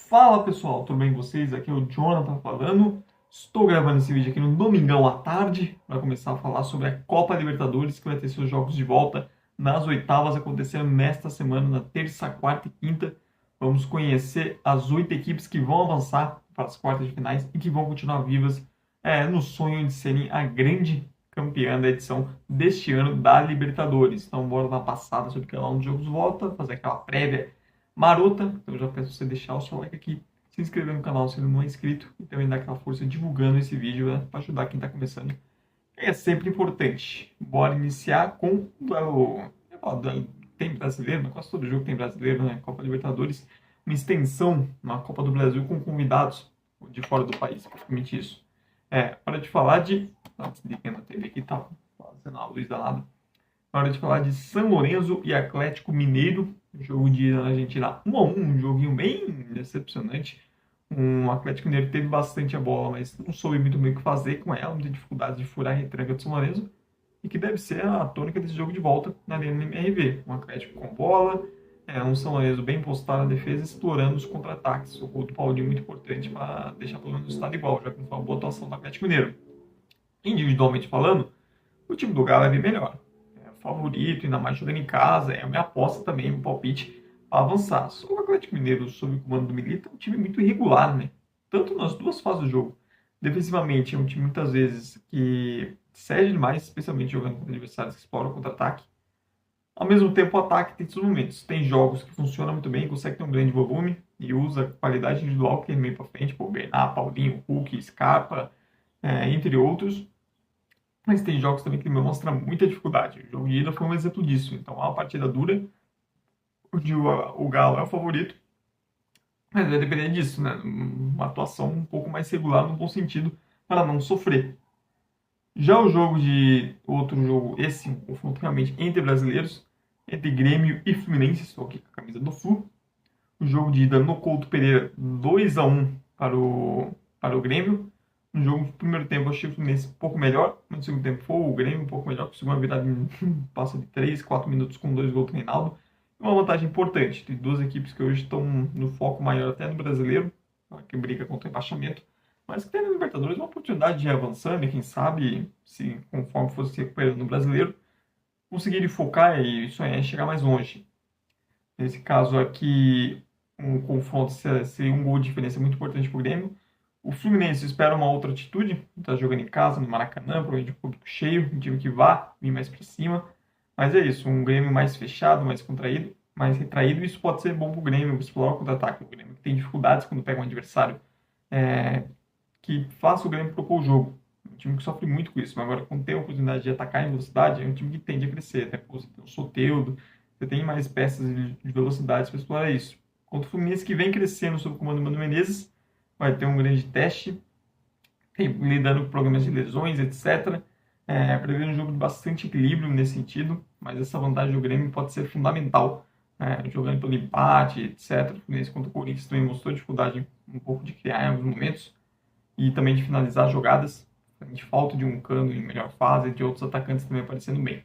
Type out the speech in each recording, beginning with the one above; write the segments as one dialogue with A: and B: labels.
A: Fala pessoal, tudo bem com vocês? Aqui é o Jonathan falando. Estou gravando esse vídeo aqui no domingão à tarde para começar a falar sobre a Copa Libertadores, que vai ter seus jogos de volta nas oitavas acontecendo nesta semana, na terça, quarta e quinta. Vamos conhecer as 8 equipes que vão avançar para as quartas de finais e que vão continuar vivas no sonho de serem a grande campeã da edição deste ano da Libertadores. Então, bora dar uma passada sobre cada um dos jogos de volta, fazer aquela prévia marota. Então eu já peço você deixar o seu like aqui, se inscrever no canal se ele não é inscrito e também dar aquela força divulgando esse vídeo, né, para ajudar quem está começando. É sempre importante. Bora iniciar com o duelo. Tem brasileiro, mas quase todo jogo tem brasileiro, né? Copa Libertadores, uma extensão na Copa do Brasil com convidados de fora do país, praticamente isso. Hora de falar de. Nossa, desligando a TV aqui, tá fazendo a luz danada. Hora de falar de São Lourenço e Atlético Mineiro. Jogo de ida na Argentina 1-1, um joguinho bem decepcionante. O Atlético Mineiro teve bastante a bola, mas não soube muito bem o que fazer com ela, muita dificuldade de furar a retranca do São Lourenço, e que deve ser a tônica desse jogo de volta na MRV. Um Atlético com bola, um São Lourenço bem postado na defesa, explorando os contra-ataques. O gol do Paulinho muito importante para deixar pelo menos o estado igual, já que não foi uma boa atuação do Atlético Mineiro. Individualmente falando, o time do Galo é bem melhor. Favorito, ainda mais jogando em casa, é a minha aposta também, um palpite para avançar. Só o Atlético Mineiro, sob o comando do Milito, é um time muito irregular, né? Tanto nas duas fases do jogo. Defensivamente, é um time muitas vezes que cede demais, especialmente jogando contra adversários que exploram o contra-ataque. Ao mesmo tempo, o ataque tem seus momentos. Tem jogos que funcionam muito bem, consegue ter um grande volume e usa a qualidade individual que é meio para frente, por Bernard, Paulinho, Hulk, Scarpa, entre outros. Mas tem jogos também que mostram muita dificuldade. O jogo de ida foi um exemplo disso. Então, é uma partida dura, onde o Galo é o favorito, mas vai depender disso, né? Uma atuação um pouco mais regular, no bom sentido, para não sofrer. Já o jogo de outro jogo, esse, um confronto realmente entre brasileiros, entre Grêmio e Fluminense, estou aqui com a camisa do Flu. O jogo de ida no Couto Pereira, 2-1 para o Grêmio. No jogo, no primeiro tempo, eu achei o Fluminense um pouco melhor. No segundo tempo, foi o Grêmio um pouco melhor. Conseguiu uma virada passa de 3, 4 minutos com 2 gols do Reinaldo. Uma vantagem importante. Tem duas equipes que hoje estão no foco maior até no brasileiro, que briga contra o rebaixamento, mas que tem na Libertadores uma oportunidade de ir avançando e quem sabe, se conforme fosse se recuperando no brasileiro, conseguir focar e sonhar em chegar mais longe. Nesse caso aqui, um confronto seria um gol de diferença muito importante para o Grêmio. O Fluminense espera uma outra atitude, está jogando em casa, no Maracanã, provavelmente um público cheio, um time que vá vir mais para cima. Mas é isso, um Grêmio mais fechado, mais contraído, mais retraído, isso pode ser bom para o Grêmio, explorar o contra-ataque. O Grêmio que tem dificuldades quando pega um adversário que faça o Grêmio propor o jogo. Um time que sofre muito com isso, mas agora quando tem a oportunidade de atacar em velocidade, é um time que tende a crescer. Até você tem o Soteldo, você tem mais peças de velocidade para explorar isso. Contra o Fluminense que vem crescendo sob o comando do Mano Menezes, vai ter um grande teste, lidando com problemas de lesões, etc. Prevendo um jogo de bastante equilíbrio nesse sentido, mas essa vantagem do Grêmio pode ser fundamental, jogando pelo empate, etc. O Fluminense contra o Corinthians também mostrou dificuldade um pouco de criar em alguns momentos e também de finalizar jogadas, de falta de um Cano em melhor fase, de outros atacantes também aparecendo bem.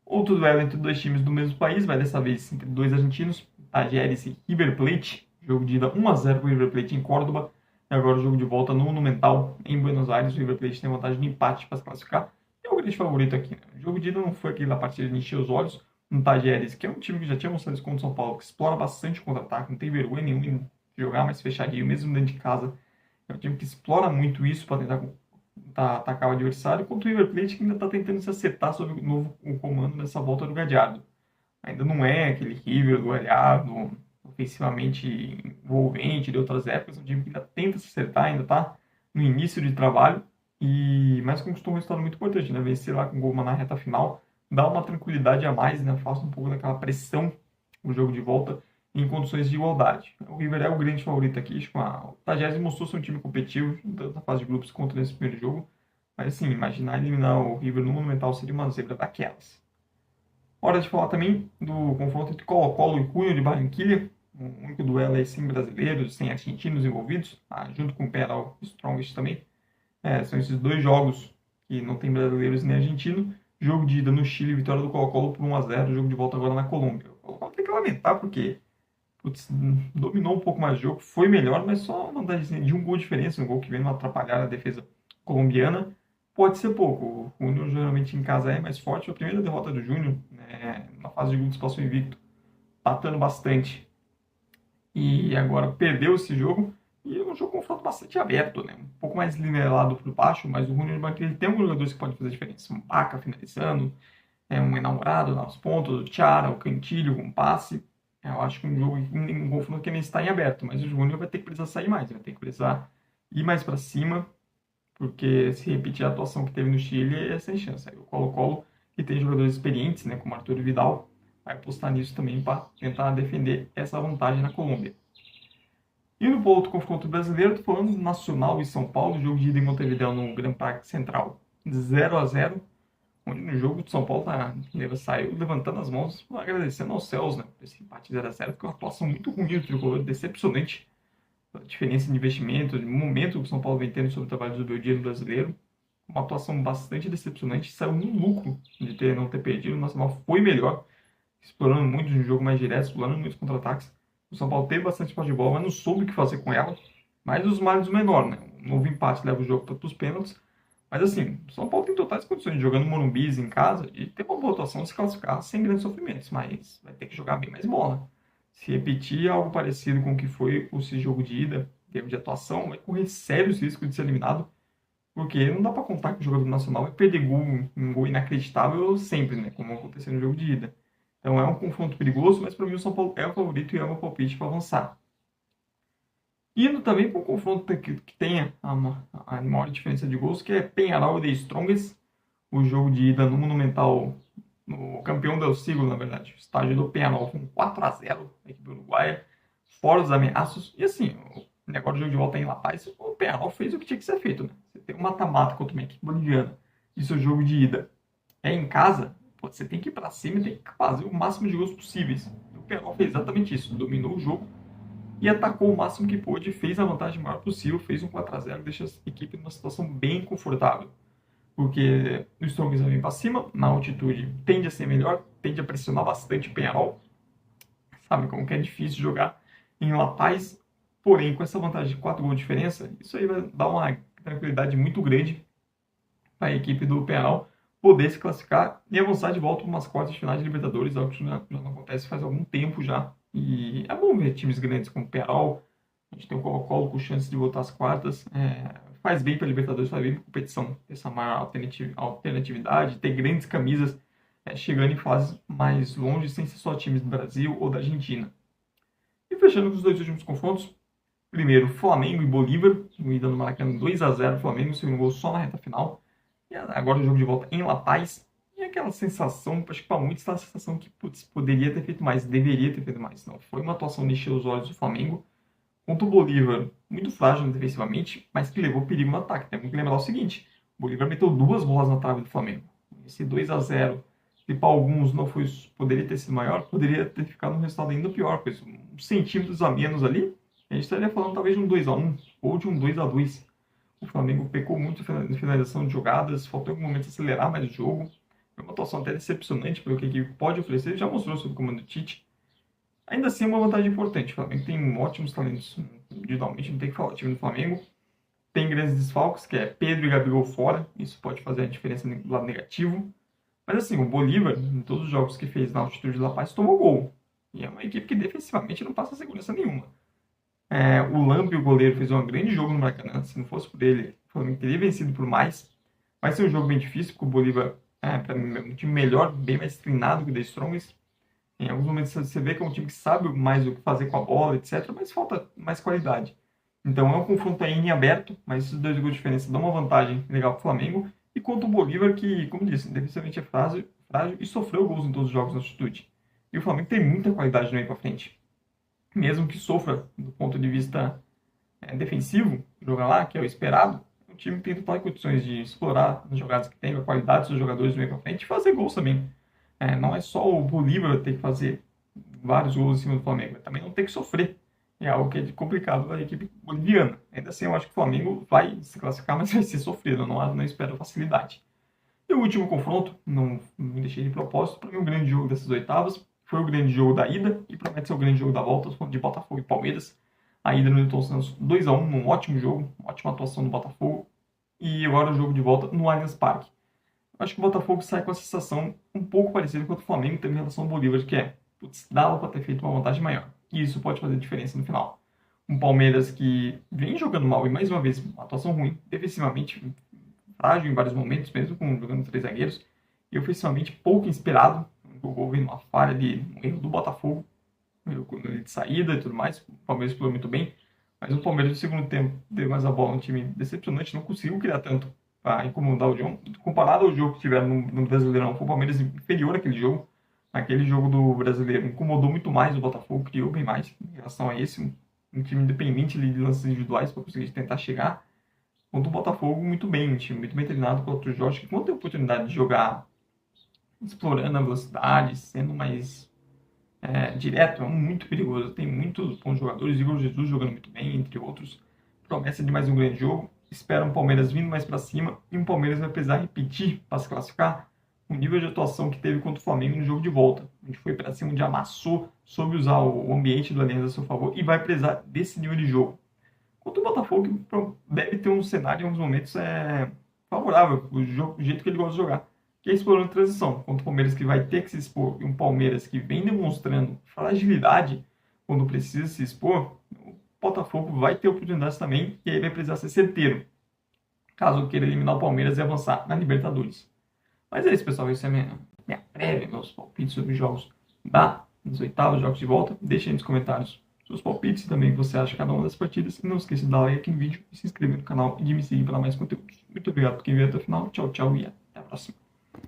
A: Outro duelo entre dois times do mesmo país, vai dessa vez entre dois argentinos, Talleres e River Plate, jogo de ida 1-0 para o River Plate em Córdoba, e agora o jogo de volta no Monumental, em Buenos Aires. O River Plate tem vantagem de empate para se classificar, é o grande favorito aqui. Né? O jogo de ida não foi aquele da partida de encher os olhos, no Talleres, que é um time que já tinha mostrado isso contra o São Paulo, que explora bastante o contra-ataque, não tem vergonha nenhuma em jogar mais fechadinho, mesmo dentro de casa. É um time que explora muito isso para tentar atacar o adversário, contra o River Plate que ainda está tentando se acertar sobre o comando nessa volta do Gadiardo. Ainda não é aquele River goleado, ofensivamente envolvente de outras épocas, é um time que ainda tenta se acertar, ainda está no início de trabalho, mas conquistou um resultado muito importante, né? Vencer lá com o gol na reta final, dá uma tranquilidade a mais, né? Afasta um pouco daquela pressão o jogo de volta em condições de igualdade. O River é o grande favorito aqui, o Talleres mostrou ser um time competitivo, tanto na fase de grupos quanto nesse primeiro jogo, mas assim, imaginar eliminar o River no Monumental seria uma zebra daquelas. Hora de falar também do confronto entre Colo-Colo e Cunha de Barranquilha, o único duelo aí sem brasileiros, sem argentinos envolvidos, junto com o Penal Strongest também. São esses dois jogos que não tem brasileiros nem argentino. Jogo de ida no Chile, vitória do Colo-Colo por 1-0, jogo de volta agora na Colômbia. O Colo-Colo tem que lamentar porque putz, dominou um pouco mais o jogo, foi melhor, mas só uma vantagem de um gol de diferença, um gol que vem numa atrapalhada a defesa colombiana, pode ser pouco. O Júnior geralmente em casa é mais forte. A primeira derrota do Júnior, né, na fase de grupos passou invicto, batendo bastante. E agora perdeu esse jogo. E é um jogo confronto bastante aberto, né? Um pouco mais nivelado por baixo, mas o Júnior ele tem alguns jogadores que podem fazer diferença. Um Paca finalizando, um enamorado nos pontos, o Thiara, o Cantilho com passe. Eu acho que um jogo, um confronto que nem está em aberto, mas o Júnior vai ter que precisar sair mais, vai ter que precisar ir mais para cima, porque se repetir a atuação que teve no Chile é sem chance. Aí o Colo-Colo, que tem jogadores experientes, né, como Arthur Vidal, vai apostar nisso também para tentar defender essa vantagem na Colômbia. Indo para outro confronto brasileiro, estou falando do Nacional e São Paulo, jogo de ida em Montevideo no Gran Parque Central, 0-0, onde no jogo de São Paulo saiu levantando as mãos, agradecendo aos céus, né, por esse empate 0-0, que é uma atuação muito ruim do tricolor, decepcionante. A diferença de investimento, de momento que o São Paulo vem tendo sobre o trabalho do Beldia no brasileiro, uma atuação bastante decepcionante, saiu no lucro de não ter perdido, o Nacional foi melhor, explorando muito de um jogo mais direto, explorando muitos contra-ataques. O São Paulo teve bastante posse de bola, mas não soube o que fazer com ela. Mas os males menor, né? Um novo empate leva o jogo para os pênaltis. Mas assim, o São Paulo tem totais condições de jogar no Morumbi em casa e ter uma boa atuação, se classificar sem grandes sofrimentos, mas vai ter que jogar bem mais bola. Se repetir algo parecido com o que foi esse jogo de ida, em termos de atuação, vai correr sérios riscos de ser eliminado, porque não dá para contar que o jogador nacional vai perder um gol inacreditável sempre, né? Como aconteceu no jogo de ida. Então é um confronto perigoso, mas para mim o São Paulo é o favorito e é o meu palpite para avançar. Indo também para um confronto que tenha a maior diferença de gols, que é Peñarol e The Strongest, o jogo de ida no Monumental, no campeão del siglo, na verdade, o estádio do Peñarol com 4-0, a equipe uruguaia, fora os ameaços. E assim, o negócio do jogo de volta em La Paz, o Peñarol fez o que tinha que ser feito, né? Você tem um mata-mata contra uma equipe boliviana e seu jogo de ida é em casa, você tem que ir para cima e tem que fazer o máximo de gols possíveis. O Peñarol fez exatamente isso, dominou o jogo e atacou o máximo que pôde, fez a vantagem maior possível, fez um 4-0, deixa a equipe numa situação bem confortável. Porque o Strongest vem para cima, na altitude tende a ser melhor, tende a pressionar bastante o Peñarol. Sabe como que é difícil jogar em La Paz, porém com essa vantagem de 4 gols de diferença, isso aí vai dar uma tranquilidade muito grande para a equipe do Peñarol poder se classificar e avançar de volta para umas quartas de finais de Libertadores, algo que já não acontece faz algum tempo já. E é bom ver times grandes como o Peñarol, a gente tem o Colo-Colo com chance de voltar às quartas, faz bem para a Libertadores, faz bem para a competição, ter essa maior alternatividade, ter grandes camisas chegando em fases mais longe, sem ser só times do Brasil ou da Argentina. E fechando com os dois últimos confrontos, primeiro Flamengo e Bolívar, ida no Maracanã 2-0, Flamengo, segundo gol só na reta final. E agora o jogo de volta em La Paz. E aquela sensação, acho que para muitos está a sensação que putz, poderia ter feito mais, deveria ter feito mais. Não, foi uma atuação de encher os olhos do Flamengo. Contra o Bolívar, muito frágil defensivamente, mas que levou perigo no ataque. Temos que lembrar o seguinte, o Bolívar meteu 2 bolas na trave do Flamengo. Esse 2-0, que para alguns não foi, poderia ter sido maior, poderia ter ficado um resultado ainda pior, pois uns centímetros a menos ali, a gente estaria falando talvez de um 2-1 ou de um 2-2. O Flamengo pecou muito na finalização de jogadas, faltou em algum momento acelerar mais o jogo. É uma atuação até decepcionante pelo que a equipe pode oferecer, já mostrou sob o comando do Tite. Ainda assim, é uma vantagem importante. O Flamengo tem ótimos talentos individualmente, não tem que falar. O time do Flamengo tem grandes desfalques, que é Pedro e Gabigol fora. Isso pode fazer a diferença do lado negativo. Mas assim, o Bolívar, em todos os jogos que fez na altitude de La Paz, tomou gol. E é uma equipe que defensivamente não passa segurança nenhuma. O Lampe, o goleiro, fez um grande jogo no Maracanã. Se não fosse por ele, o Flamengo teria vencido por mais. Vai ser um jogo bem difícil, porque o Bolívar para mim, é um time melhor, bem mais treinado que o The Strongest. Em alguns momentos você vê que é um time que sabe mais o que fazer com a bola, etc., mas falta mais qualidade. Então é um confronto aí em aberto, mas esses 2 gols de diferença dão uma vantagem legal para o Flamengo. E contra o Bolívar, que, como disse, defensivamente é frágil e sofreu gols em todos os jogos na altitude. E o Flamengo tem muita qualidade no meio para frente. Mesmo que sofra do ponto de vista defensivo, jogar lá, que é o esperado, o time tem totais condições de explorar as jogadas que tem, a qualidade dos seus jogadores do meio para frente e fazer gols também. Não é só o Bolívar ter que fazer vários gols em cima do Flamengo, também não ter que sofrer. É algo que é complicado da equipe boliviana. Ainda assim, eu acho que o Flamengo vai se classificar, mas vai ser sofrido, não espero facilidade. E o último confronto, não me deixei de propósito, para mim o grande jogo dessas oitavas, foi o grande jogo da ida e promete ser o grande jogo da volta, falando de Botafogo e Palmeiras. A ida no Newton Santos 2-1, um ótimo jogo, uma ótima atuação do Botafogo. E agora o jogo de volta no Allianz Parque. Eu acho que o Botafogo sai com a sensação um pouco parecida com o Flamengo teve em relação ao Bolívar, que é, putz, dava para ter feito uma vantagem maior. E isso pode fazer diferença no final. Um Palmeiras que vem jogando mal e, mais uma vez, uma atuação ruim, defensivamente frágil em vários momentos, mesmo jogando 3 zagueiros, e ofensivamente pouco inspirado. O gol vem numa falha ali, um erro do Botafogo, um erro de saída e tudo mais. O Palmeiras explorou muito bem, mas o Palmeiras no segundo tempo teve mais a bola, um time decepcionante, não conseguiu criar tanto para incomodar o John. Comparado ao jogo que tiveram no Brasileirão, foi o Palmeiras inferior àquele jogo. Aquele jogo do Brasileiro incomodou muito mais o Botafogo, criou bem mais em relação a esse, um time independente de lances individuais para conseguir tentar chegar. Contra o Botafogo, muito bem, um time muito bem treinado contra o Jorge, que quando tem a oportunidade de jogar explorando a velocidade, sendo mais direto, é muito perigoso. Tem muitos bons jogadores, Igor Jesus jogando muito bem, entre outros. Promessa de mais um grande jogo. Espera um Palmeiras vindo mais para cima e um Palmeiras vai precisar repetir para se classificar o nível de atuação que teve contra o Flamengo no jogo de volta. A gente foi para cima, onde amassou, soube usar o ambiente do Allianz a seu favor e vai precisar desse nível de jogo. Contra o Botafogo, deve ter um cenário em alguns momentos favorável, o jeito que ele gosta de jogar, que é explorando transição. Contra o Palmeiras, que vai ter que se expor, e um Palmeiras que vem demonstrando fragilidade quando precisa se expor, o Botafogo vai ter oportunidades também e aí vai precisar ser certeiro, caso queira eliminar o Palmeiras e avançar na Libertadores. Mas é isso, pessoal. Isso é minha prévia, meus palpites sobre os jogos das oitavas, jogos de volta. Deixem aí nos comentários seus palpites e também o que você acha de cada uma das partidas. E não esqueça de dar like no vídeo, se inscrever no canal e de me seguir para mais conteúdos. Muito obrigado por quem veio até o final. Tchau, tchau e até a próxima.